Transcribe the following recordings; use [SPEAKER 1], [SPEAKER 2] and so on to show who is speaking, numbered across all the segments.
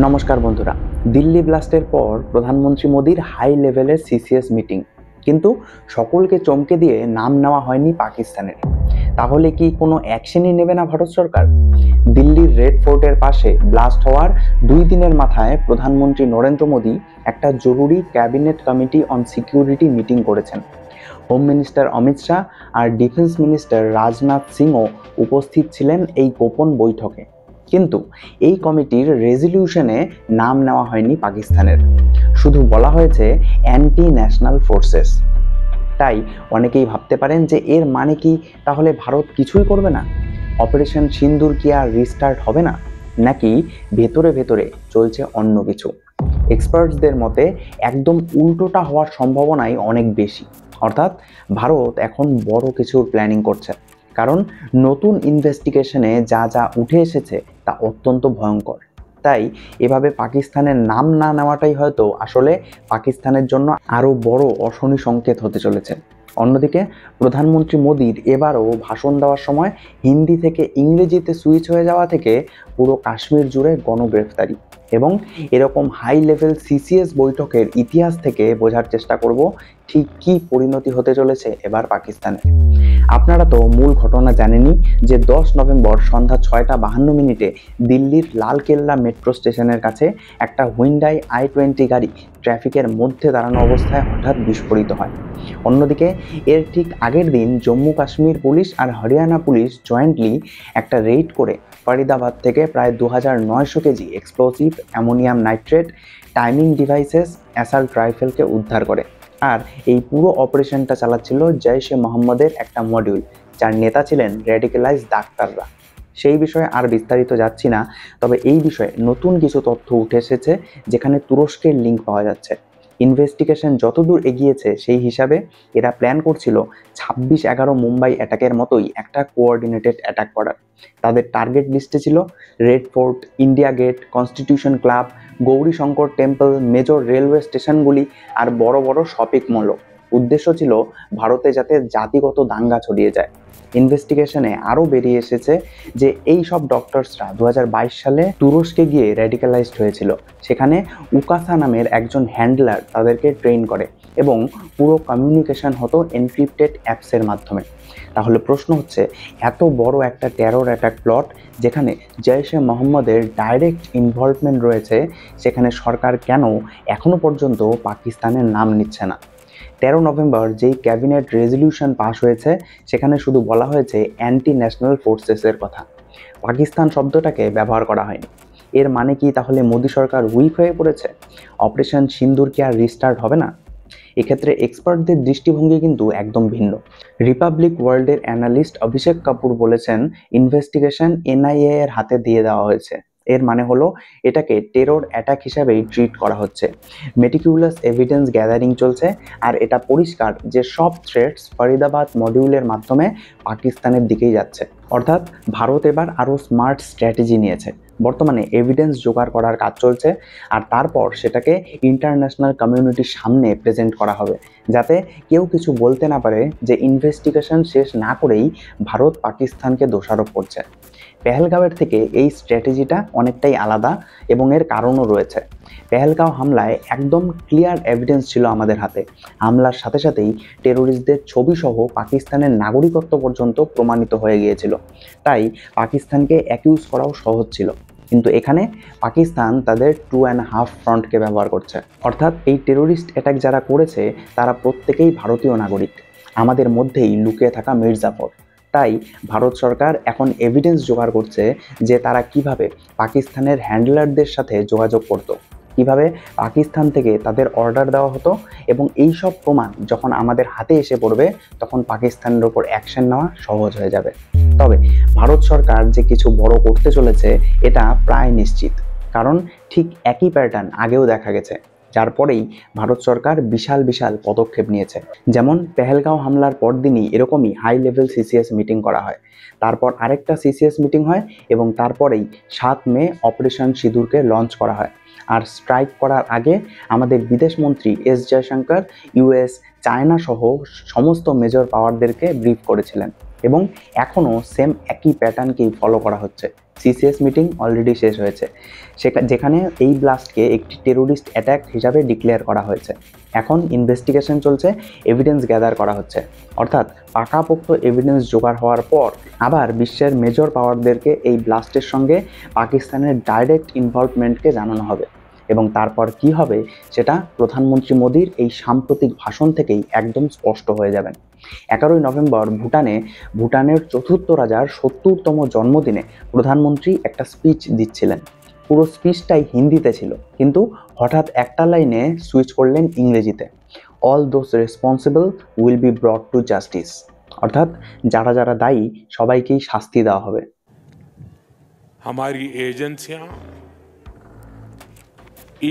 [SPEAKER 1] নমস্কার বন্ধুরা। দিল্লি ব্লাস্টের পর প্রধানমন্ত্রী মোদীর হাই লেভেলের সিসিএস মিটিং, কিন্তু সকলকে চমকে দিয়ে নাম নেওয়া হয়নি পাকিস্তানের। তাহলে কি কোনো অ্যাকশনই নেবে না ভারত সরকার? দিল্লির রেড ফোর্টের পাশে ব্লাস্ট হওয়ার 2 দিনের মাথায় প্রধানমন্ত্রী নরেন্দ্র মোদী একটা জরুরি cabinet committee on security meeting করেছেন। হোম মিনিস্টার অমিত শাহ আর ডিফেন্স মিনিস্টার রাজনাথ সিংও উপস্থিত ছিলেন এই গোপন বৈঠকে। কিন্তু এই কমিটির রেজলিউশনে নাম নেওয়া হয়নি পাকিস্তানের, শুধু বলা হয়েছে অ্যান্টি ন্যাশনাল ফোর্সেস। তাই অনেকেই ভাবতে পারেন যে এর মানে কি তাহলে ভারত কিছুই করবে না? অপারেশন সিন্দুর কি আর রিস্টার্ট হবে না, নাকি ভেতরে ভেতরে চলছে অন্য কিছু? এক্সপার্টসদের মতে একদম উল্টোটা হওয়ার সম্ভাবনাই অনেক বেশি। অর্থাৎ ভারত এখন বড় কিছুর প্ল্যানিং করছে, কারণ নতুন ইনভেস্টিগেশনে যা যা উঠে এসেছে তা অত্যন্ত ভয়ঙ্কর। তাই এভাবে পাকিস্তানের নাম না নেওয়াটাই হয়তো আসলে পাকিস্তানের জন্য আরও বড় অশনি সংকেত হতে চলেছে। অন্যদিকে প্রধানমন্ত্রী মোদীর এবারও ভাষণ দেওয়ার সময় হিন্দি থেকে ইংরেজিতে সুইচ হয়ে যাওয়া থেকে পুরো কাশ্মীর জুড়ে গণগ্রেফতারি এবং এরকম হাই লেভেল সিসিএস বৈঠকের ইতিহাস থেকে বোঝার চেষ্টা করব ঠিক কী পরিণতি হতে চলেছে এবার পাকিস্তানে। আপনারা তো মূল ঘটনা জানেনই যে 10 নভেম্বর সন্ধ্যা 6:52 দিল্লির লালকেল্লা মেট্রো স্টেশনের কাছে একটা হুইন্ডাই i20 গাড়ি ট্রাফিকের মধ্যে দাঁড়ানো অবস্থায় হঠাৎ বিস্ফোরিত হয়। অন্যদিকে এর ঠিক আগের দিন জম্মু কাশ্মীর পুলিশ আর হরিয়ানা পুলিশ জয়েন্টলি একটা রেইড করে ফরিদাবাদ থেকে প্রায় 2900 KG explosive ammonium nitrate, timing devices, assault রাইফেলকে উদ্ধার করে। আর এই পুরো অপারেশনটা চালাচ্ছিল জৈশ-এ মোহাম্মদের একটা মডিউল, যার নেতা ছিলেন রেডিক্যালাইজ ডাক্তাররা। সেই বিষয়ে আর বিস্তারিত যাচ্ছি না, তবে এই বিষয়ে নতুন কিছু তথ্য উঠে এসেছে যেখানে তুরস্কের লিঙ্ক পাওয়া যাচ্ছে। ইনভেস্টিগেশন যতদূর এগিয়েছে সেই হিসাবে এরা প্ল্যান করছিল 26/11 মুম্বাই অ্যাটাকের মতোই একটা কোঅর্ডিনেটেড অ্যাটাক করার। তাদের টার্গেট লিস্টে ছিল Red Fort, India Gate, Constitution Club, Gauri Shankar temple, major railway স্টেশনগুলি আর বড় বড় শপিং মলও। উদ্দেশ্য ছিল ভারতে যাতে জাতিগত দাঙ্গা ছড়িয়ে যায়। ইনভেস্টিগেশনে আরও বেরিয়ে এসেছে যে এই সব ডক্টরসরা 2022 সালে তুরস্কে গিয়ে র্যাডিক্যালাইজড হয়েছিল। সেখানে উকাসা নামের একজন হ্যান্ডলার তাদেরকে ট্রেন করে এবং পুরো কমিউনিকেশন হতো এনক্রিপ্টেড অ্যাপসের মাধ্যমে। তাহলে প্রশ্ন হচ্ছে, এত বড় একটা টেরর অ্যাটাক প্লট যেখানে জৈশ-এ মোহাম্মদের ডাইরেক্ট ইনভলভমেন্ট রয়েছে, সেখানে সরকার কেন এখনো পর্যন্ত পাকিস্তানের নাম নিচ্ছে না? 13 নভেম্বর যেই ক্যাবিনেট রেজলিউশন পাস হয়েছে সেখানে শুধু বলা হয়েছে অ্যান্টি ন্যাশনাল ফোর্সেসের কথা, পাকিস্তান শব্দটাকে ব্যবহার করা হয়নি। এর মানে কি তাহলে মোদী সরকার উইক হয়ে পড়েছে? অপারেশন সিন্দুর কি আর রিস্টার্ট হবে না? এক্ষেত্রে এক্সপার্টদের দৃষ্টিভঙ্গি কিন্তু একদম ভিন্ন। রিপাবলিক ওয়ার্ল্ডের অ্যানালিস্ট অভিষেক কাপুর বলেছেন, ইনভেস্টিগেশন এনআইএ এর হাতে দিয়ে দেওয়া হয়েছে। এর মানে হলো এটাকে টেরর অ্যাটাক হিসাবেই ট্রিট করা হচ্ছে। মেটিকুলাস এভিডেন্স গ্যাদারিং চলছে, আর এটা পরিষ্কার যে সব থ্রেটস ফরিদাবাদ মডিউলের মাধ্যমে পাকিস্তানের দিকেই যাচ্ছে। অর্থাৎ ভারত এবার আরও স্মার্ট স্ট্র্যাটেজি নিয়েছে। বর্তমানে এভিডেন্স জোগাড় করার কাজ চলছে, আর তারপর সেটাকে ইন্টারন্যাশনাল কমিউনিটির সামনে প্রেজেন্ট করা হবে, যাতে কেউ কিছু বলতে না পারে যে ইনভেস্টিগেশন শেষ না করেই ভারত পাকিস্তানকে দোষারোপ করছে। পেহেলগাঁওয়ের থেকে এই স্ট্র্যাটেজিটা অনেকটাই আলাদা এবং এর কারণও রয়েছে। পেহেলগাঁও হামলায় একদম ক্লিয়ার এভিডেন্স ছিল আমাদের হাতে। হামলার সাথে সাথেই টেরোরিস্টদের ছবি সহ পাকিস্তানের নাগরিকত্ব পর্যন্ত প্রমাণিত হয়ে গিয়েছিল। তাই পাকিস্তানকে অ্যাকিউজ করাও সহজ ছিল। কিন্তু এখানে পাকিস্তান তাদের 2.5 ফ্রন্টকে ব্যবহার করছে। অর্থাৎ এই টেরোরিস্ট অ্যাটাক যারা করেছে তারা প্রত্যেকেই ভারতীয় নাগরিক, আমাদের মধ্যেই লুকিয়ে থাকা মির্জাফর। তাই ভারত সরকার এখন এভিডেন্স জোগাড় করছে যে তারা কিভাবে পাকিস্তানের হ্যান্ডলারদের সাথে যোগাযোগ করত, কিভাবে পাকিস্তান থেকে তাদের অর্ডার দেওয়া হতো, এবং এই সব প্রমাণ যখন আমাদের হাতে এসে পড়বে তখন পাকিস্তানের ওপর অ্যাকশন নেওয়া সহজ হয়ে যাবে। তবে ভারত সরকার যে কিছু বড় করতে চলেছে এটা প্রায় নিশ্চিত, কারণ ঠিক একই প্যাটার্ন আগেও দেখা গেছে, যার পরেই ভারত সরকার বিশাল বিশাল পদক্ষেপ নিয়েছে। যেমন পেহেলগাঁও হামলার পরদিনই এরকমই হাই লেভেল সিসিএস মিটিং করা হয়, তারপর আরেকটা সিসিএস মিটিং হয় এবং তারপরেই 7 মে অপারেশন সিঁদুরকে লঞ্চ করা হয়। আর স্ট্রাইক করার আগে আমাদের বিদেশমন্ত্রী এস জয়শঙ্কর ইউএস, চায়না সহ সমস্ত মেজর পাওয়ারদেরকে ব্রিফ করেছিলেন, এবং এখনও সেম একই প্যাটার্নকেই ফলো করা হচ্ছে। সিসিএস মিটিং অলরেডি শেষ হয়েছে, যেখানে এই ব্লাস্টকে একটি টেরোরিস্ট অ্যাটাক হিসাবে ডিক্লেয়ার করা হয়েছে। এখন ইনভেস্টিগেশন চলছে, এভিডেন্স গ্যাদার করা হচ্ছে, অর্থাৎ পাকাপোক্ত এভিডেন্স জোগাড় হওয়ার পর আবার বিশ্বের মেজর পাওয়ারদেরকে এই ব্লাস্টের সঙ্গে পাকিস্তানের ডাইরেক্ট ইনভলভমেন্টকে জানানো হবে। এবং তারপর কি হবে সেটা প্রধানমন্ত্রী মোদির এই সাম্প্রতিক ভাষণ থেকেই একদম স্পষ্ট হয়ে যাবেন। 11ই নভেম্বর ভুটানের চতুর্থ রাজার 70তম জন্মদিনে প্রধানমন্ত্রী একটা স্পিচ দিচ্ছিলেন। পুরো স্পিচটাই হিন্দিতে ছিল, কিন্তু হঠাৎ একটা লাইনে সুইচ করলেন ইংরেজিতে। All those responsible will be ব্রট to justice, অর্থাৎ যারা যারা দায়ী সবাইকেই শাস্তি দেওয়া হবে।
[SPEAKER 2] हमारी एजेंसियां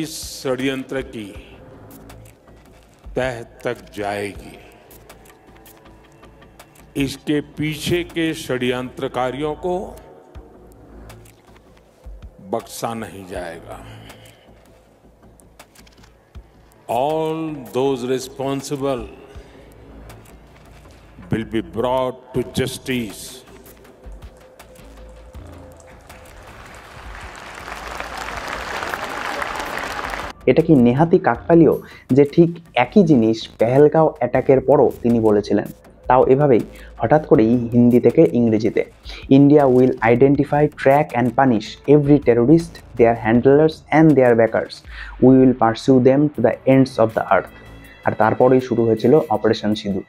[SPEAKER 2] इस षड्यंत्र की तह तक जाएगी। इसके पीछे के षड्यंत्रकारियों को बख्शा नहीं जाएगा। All those responsible will be brought to justice.
[SPEAKER 1] এটা কি নেহাতি কাকতালীয় যে ঠিক একই জিনিস পেহেলগাঁও অ্যাটাকের পরও তিনি বলেছিলেন, তাও এভাবেই হঠাৎ করেই হিন্দি থেকে ইংরেজিতে। India will identify, track and punish every terrorist, their handlers and their backers, we will pursue them to the ends of the earth. আর তারপরেই শুরু হয়েছিল অপারেশন সিঁদুর।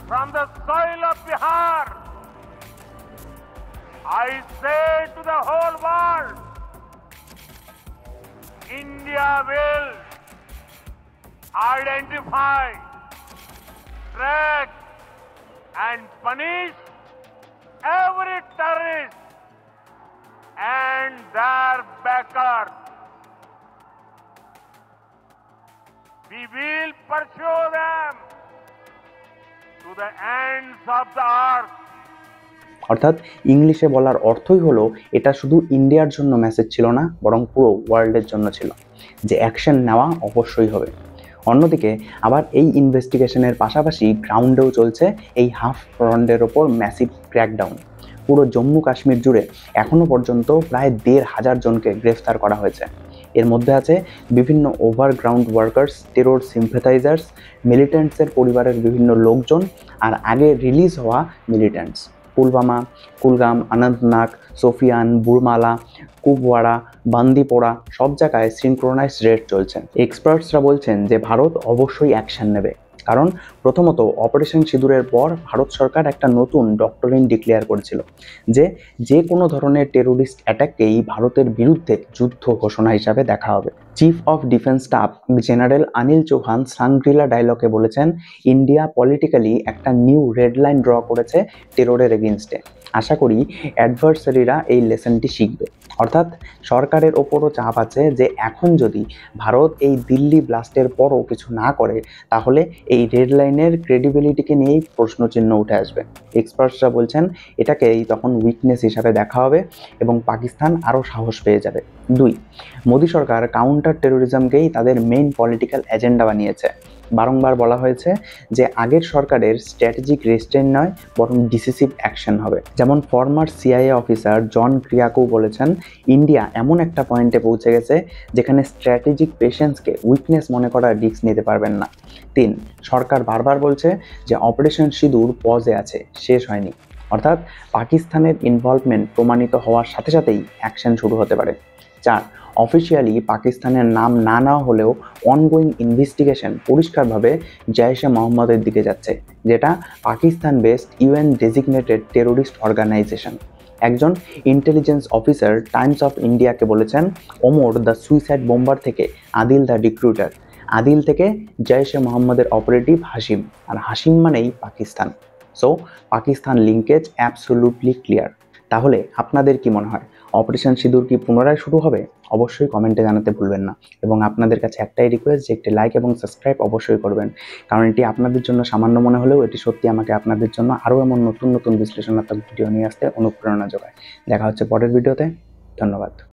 [SPEAKER 3] From the soil of Bihar, I say to the whole world, India will identify, track and punish every terrorist and their backers. We will pursue them to the ends of the earth.
[SPEAKER 1] অর্থাৎ ইংলিশে বলার অর্থই হলো এটা শুধু ইন্ডিয়ার জন্য message ছিল না, বরং পুরো ওয়ার্ল্ডের জন্য ছিল, যে অ্যাকশন নেওয়া অবশ্যই হবে। অন্যদিকে আবার এই ইনভেস্টিগেশনের পাশাপাশি গ্রাউন্ডেও চলছে এই হাফ ফ্রন্টের ওপর ম্যাসিভ ক্র্যাকডাউন। পুরো জম্মু কাশ্মীর জুড়ে এখনও পর্যন্ত প্রায় 1,500 জনকে গ্রেফতার করা হয়েছে। এর মধ্যে আছে বিভিন্ন ওভারগ্রাউন্ড ওয়ার্কার্স, টেরর সিম্প্যাথাইজার্স, মিলিট্যান্টসের পরিবারের বিভিন্ন লোকজন, আর আগে রিলিজ হওয়া মিলিট্যান্টস। পুলওয়ামা, কুলগাম, অনন্তনাগ, সোফিয়ান, বুরমালা, কুপওয়াড়া, বান্দিপোরা সব জায়গায় সিনক্রোনাইজ রেড চলছে। এক্সপার্টসরা বলছেন যে ভারত অবশ্যই অ্যাকশন নেবে, কারণ প্রথমত অপারেশন সিঁদুরের পর ভারত সরকার একটা নতুন ডক্টরিন ডিক্লেয়ার করেছিল যে কোনো ধরনের টেরোরিস্ট অ্যাটাককেই ভারতের বিরুদ্ধে যুদ্ধ ঘোষণা হিসাবে দেখা হবে। Chief of defence staff general Anil Chauhan Shangri-La ডায়লগে বলেছেন, ইন্ডিয়া পলিটিক্যালি একটা নিউ রেড লাইন ড্র করেছে টেররের এগেনস্টে। আশা করি অ্যাডভার্সারিরা এই লেসনটি শিখবে। অর্থাৎ সরকারের ওপরও চাপ আছে যে এখন যদি ভারত এই দিল্লি ব্লাস্টের পরও কিছু না করে, তাহলে এই রেড লাইনের ক্রেডিবিলিটিকে নিয়েই প্রশ্নচিহ্ন উঠে আসবে। এক্সপার্টসরা বলছেন এটাকেই তখন উইকনেস হিসাবে দেখা হবে এবং পাকিস্তান আরও সাহস পেয়ে যাবে। 2, মোদী সরকার কাউন্টার টেরোরিজমকেই তাদের মেইন পলিটিক্যাল এজেন্ডা বানিয়েছে। বারংবার বলা হয়েছে যে আগের সরকারের স্ট্র্যাটেজিক রেস্ট্রেন্ট নয়, বরং ডিসিসিভ অ্যাকশন হবে। যেমন ফর্মার সিআইএ অফিসার জন ক্রিয়াকো বলেছেন, ইন্ডিয়া এমন একটা পয়েন্টে পৌঁছে গেছে যেখানে স্ট্র্যাটেজিক পেশেন্সকে উইকনেস মনে করার রিস্ক নিতে পারবেন না। 3, সরকার বারবার বলছে যে অপারেশন সিঁদুর পজে আছে, শেষ হয়নি। অর্থাৎ পাকিস্তানের ইনভলভমেন্ট প্রমাণিত হওয়ার সাথে সাথেই অ্যাকশন শুরু হতে পারে। 4, অফিসিয়ালি পাকিস্তানের নাম না নেওয়া হলেও অনগোয়িং ইনভেস্টিগেশন পরিষ্কারভাবে জৈশ-এ মোহাম্মদের দিকে যাচ্ছে, যেটা Pakistan based UN designated terrorist organisation. একজন ইন্টেলিজেন্স অফিসার টাইমস অফ ইন্ডিয়াকে বলেছেন, ওমর দ্য সুইসাইড বোম্বার থেকে আদিল দ্য রিক্রুটার, আদিল থেকে জৈশ-এ মোহাম্মদের অপারেটিভ হাসিম, আর হাসিম মানেই Pakistan. So Pakistan linkage absolutely clear. তাহলে আপনাদের কি মনে হয়, অপারেশন সিঁদুর কি পুনরায় শুরু হবে? অবশ্যই কমেন্টে জানাতে ভুলবেন না। এবং আপনাদের কাছে একটাই রিকোয়েস্ট যে একটি লাইক এবং সাবস্ক্রাইব অবশ্যই করবেন, কারণ এটি আপনাদের জন্য সামান্য মনে হলেও এটি সত্যি আমাকে আপনাদের জন্য আরও এমন নতুন নতুন বিশ্লেষণাত্মক ভিডিও নিয়ে আসতে অনুপ্রেরণা যোগায়। দেখা হচ্ছে পরের ভিডিওতে। ধন্যবাদ।